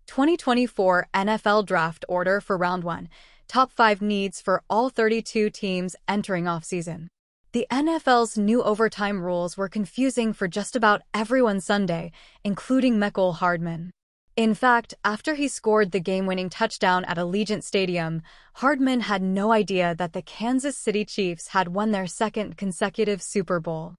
2024 NFL Draft Order for Round 1. Top 5 needs for all 32 teams entering offseason. The NFL's new overtime rules were confusing for just about everyone Sunday, including Mecole Hardman. In fact, after he scored the game-winning touchdown at Allegiant Stadium, Hardman had no idea that the Kansas City Chiefs had won their second consecutive Super Bowl.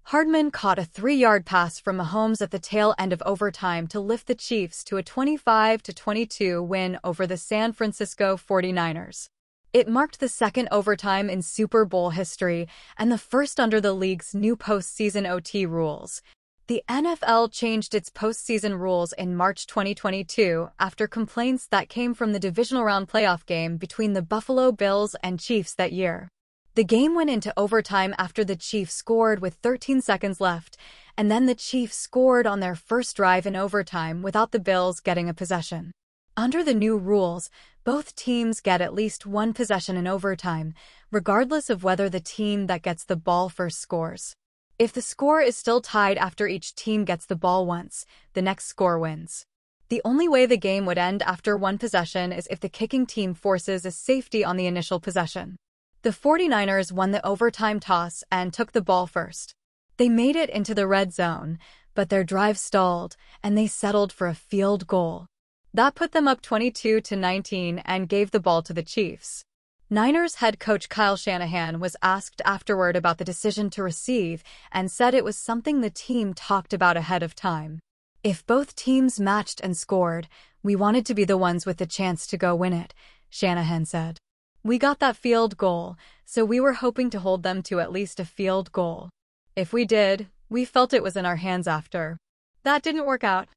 Hardman caught a 3-yard pass from Mahomes at the tail end of overtime to lift the Chiefs to a 25-22 win over the San Francisco 49ers. It marked the second overtime in Super Bowl history and the first under the league's new postseason OT rules. The NFL changed its postseason rules in March 2022 after complaints that came from the divisional round playoff game between the Buffalo Bills and Chiefs that year. The game went into overtime after the Chiefs scored with 13 seconds left, and then the Chiefs scored on their first drive in overtime without the Bills getting a possession. Under the new rules, both teams get at least one possession in overtime, regardless of whether the team that gets the ball first scores. If the score is still tied after each team gets the ball once, the next score wins. The only way the game would end after one possession is if the kicking team forces a safety on the initial possession. The 49ers won the overtime toss and took the ball first. They made it into the red zone, but their drive stalled, and they settled for a field goal. That put them up 22-19 and gave the ball to the Chiefs. Niners head coach Kyle Shanahan was asked afterward about the decision to receive and said it was something the team talked about ahead of time. "If both teams matched and scored, we wanted to be the ones with the chance to go win it," Shanahan said. "We got that field goal, so we were hoping to hold them to at least a field goal. If we did, we felt it was in our hands after. That didn't work out."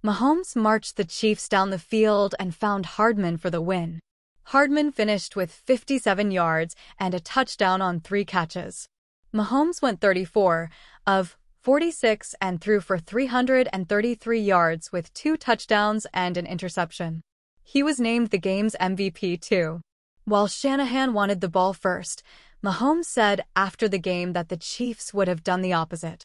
Mahomes marched the Chiefs down the field and found Hardman for the win. Hardman finished with 57 yards and a touchdown on 3 catches. Mahomes went 34 of 46 and threw for 333 yards with 2 touchdowns and an interception. He was named the game's MVP too. While Shanahan wanted the ball first, Mahomes said after the game that the Chiefs would have done the opposite.